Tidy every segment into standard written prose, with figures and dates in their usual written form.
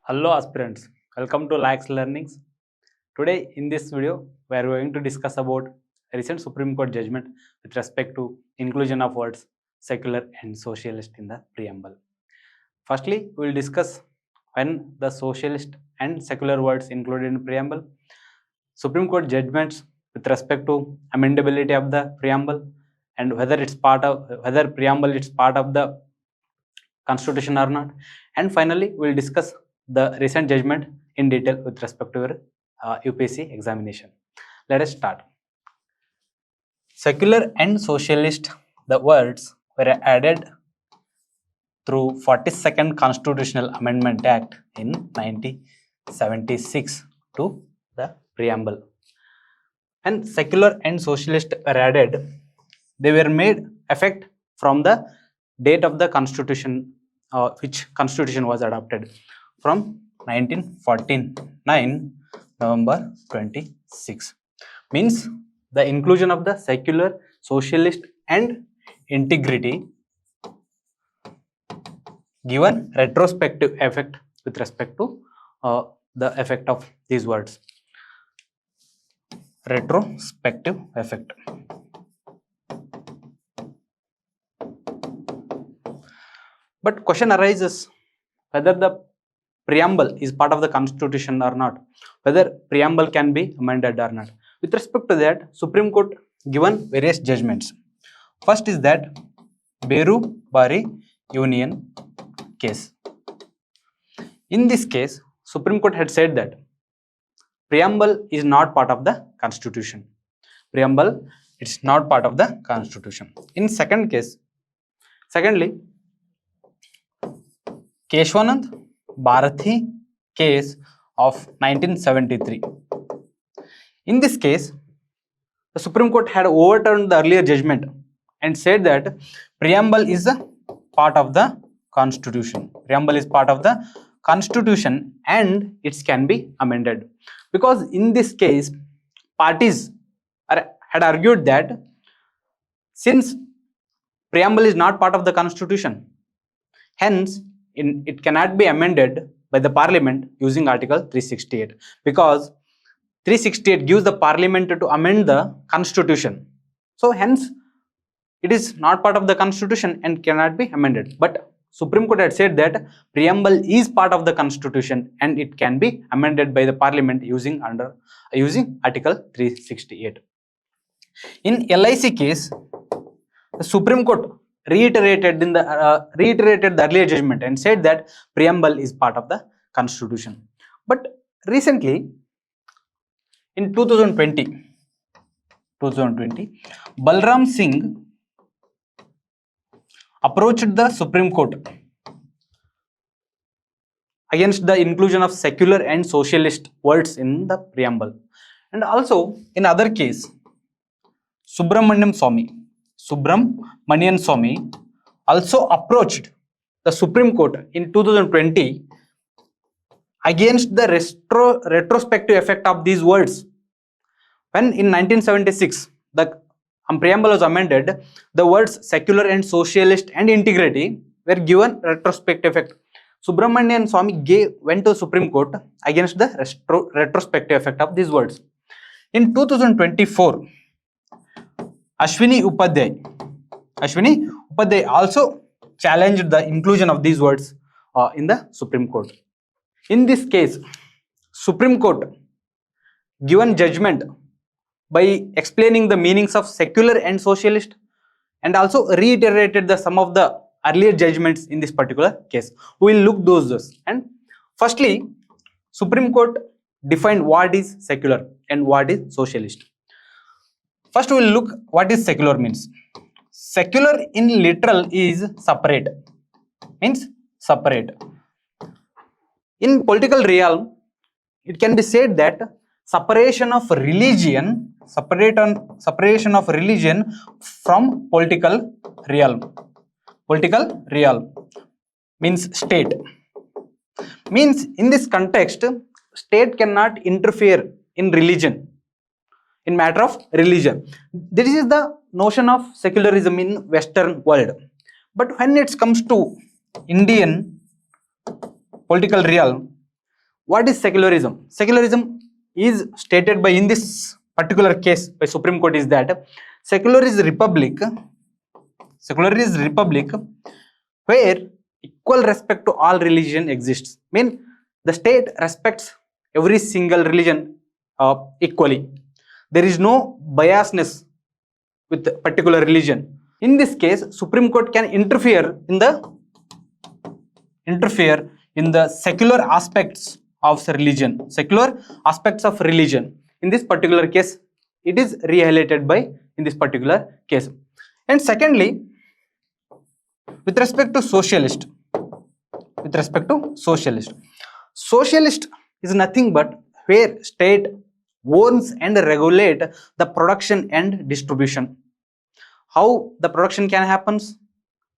Hello aspirants, welcome to LaEx Learnings. Today in this video, we are going to discuss about a recent Supreme Court judgment with respect to inclusion of words secular and socialist in the preamble. Firstly, we will discuss when the socialist and secular words included in preamble, Supreme Court judgments with respect to amendability of the preamble, and whether preamble is part of the constitution or not. And finally, we will discuss the recent judgment in detail with respect to your UPSC examination. Let us start. Secular and socialist, the words were added through 42nd Constitutional Amendment Act in 1976 to the preamble. And secular and socialist were added. They were made effect from the date of the constitution, which constitution was adopted from 1949 November 26. Means the inclusion of the secular, socialist and integrity given retrospective effect with respect to the effect of these words. Retrospective effect. But question arises whether the preamble is part of the constitution or not, whether preamble can be amended or not. With respect to that, Supreme Court given various judgments. First is that Beru Bari Union case. In this case, Supreme Court had said that preamble is not part of the constitution. Preamble is not part of the constitution. In secondly, Keshwanand Bharathi case of 1973. In this case, the Supreme Court had overturned the earlier judgment and said that preamble is a part of the constitution. Preamble is part of the constitution and it can be amended. Because in this case, parties had argued that since preamble is not part of the constitution, hence it cannot be amended by the parliament using article 368, because 368 gives the parliament to amend the constitution. So hence it is not part of the constitution and cannot be amended. But Supreme Court had said that preamble is part of the constitution and it can be amended by the parliament using article 368. In LIC case, the Supreme Court reiterated the earlier judgment and said that preamble is part of the constitution. But recently, in 2020, Balram Singh approached the Supreme Court against the inclusion of secular and socialist words in the preamble. And also, in other case, Subramanian Swamy also approached the Supreme Court in 2020 against the retrospective effect of these words. When in 1976 the preamble was amended, the words secular and socialist and integrity were given retrospective effect. Subramanian Swamy went to Supreme Court against the retrospective effect of these words. In 2024, Ashwini Upadhyay also challenged the inclusion of these words in the Supreme Court. In this case, Supreme Court given judgment by explaining the meanings of secular and socialist and also reiterated some of the earlier judgments in this particular case. We will look those. And firstly, Supreme Court defined what is secular and what is socialist. First, we will look what is secular means. Secular in literal is separate, means separate. In political realm, it can be said that separation of religion from political realm. Political realm means state. Means in this context, state cannot interfere in religion, in matter of religion. This is the notion of secularism in Western world. But when it comes to Indian political realm, What is secularism? Secularism is stated by, in this particular case by Supreme Court, is that secular is republic where equal respect to all religion exists. Mean the state respects every single religion equally. There is no biasness with a particular religion. In this case, Supreme Court can interfere in the secular aspects of religion. In this particular case, it is re-highlighted by in this particular case. And secondly, with respect to socialist, socialist is nothing but where state owns and regulate the production and distribution. How the production can happen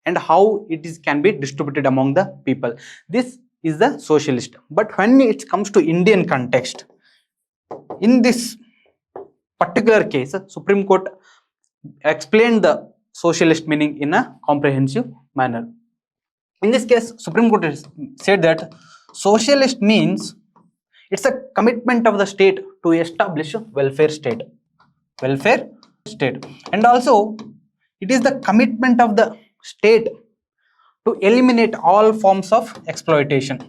and how it can be distributed among the people. This is the socialist. But when it comes to Indian context, in this particular case, Supreme Court explained the socialist meaning in a comprehensive manner. In this case, Supreme Court said that socialist means it's a commitment of the state to establish welfare state, and also it is the commitment of the state to eliminate all forms of exploitation.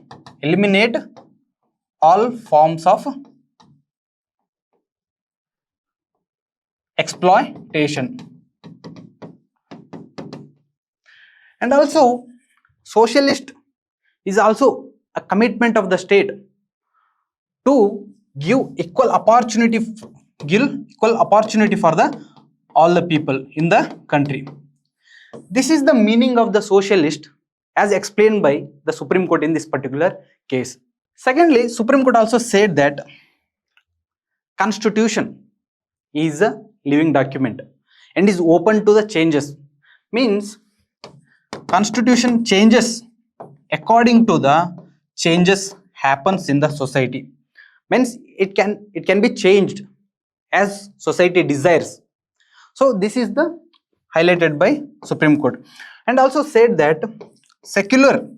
And also socialist is also a commitment of the state to give equal opportunity for all the people in the country. This is the meaning of the socialist as explained by the Supreme Court in this particular case. Secondly, Supreme Court also said that Constitution is a living document and is open to the changes. Means Constitution changes according to the changes happens in the society. Means it can be changed as society desires. So this is the highlighted by Supreme Court. And also said that secularism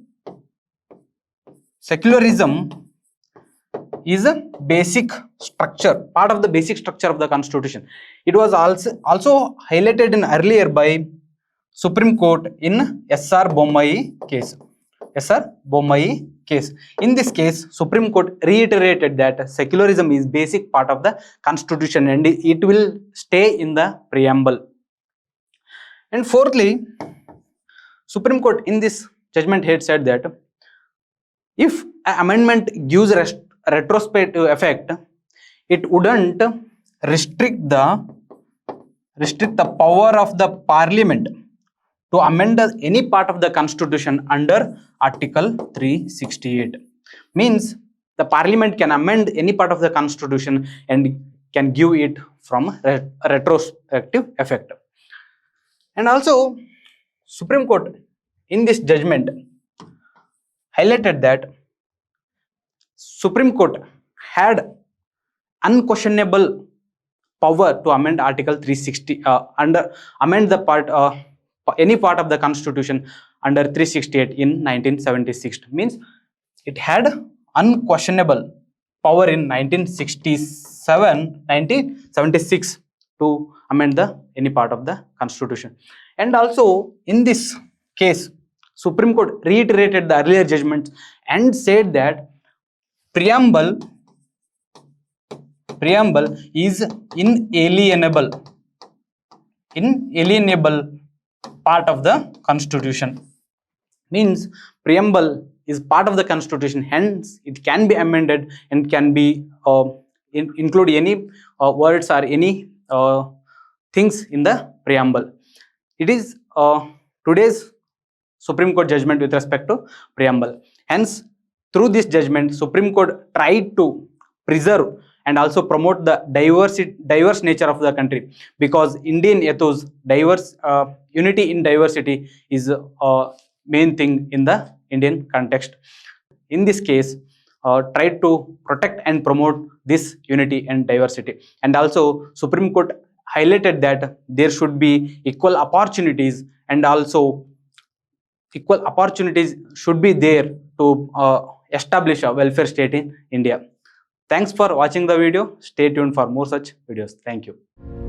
is a basic structure, part of the basic structure of the Constitution. It was also highlighted in earlier by Supreme Court in S.R. Bommai case. In this case, Supreme Court reiterated that secularism is basic part of the Constitution and it will stay in the preamble. And fourthly, Supreme Court in this judgment had said that if an amendment gives retrospective effect, it wouldn't restrict the power of the Parliament to amend any part of the Constitution under Article 368. Means the Parliament can amend any part of the Constitution and can give it from a retrospective effect. And also Supreme Court in this judgment highlighted that Supreme Court had unquestionable power to amend Article 360 amend the part any part of the Constitution under 368 in 1976. Means it had unquestionable power in 1976 to amend any part of the Constitution. And also in this case, Supreme Court reiterated the earlier judgments and said that preamble is inalienable part of the Constitution. Means preamble is part of the Constitution, hence it can be amended and can be include any words or any things in the preamble. It is today's Supreme Court judgment with respect to preamble. Hence, through this judgment, Supreme Court tried to preserve and also promote the diverse nature of the country, because Indian ethos, unity in diversity is a main thing in the Indian context. In this case, tried to protect and promote this unity and diversity. And also Supreme Court highlighted that there should be equal opportunities, and also equal opportunities should be there to establish a welfare state in India. Thanks for watching the video. Stay tuned for more such videos. Thank you.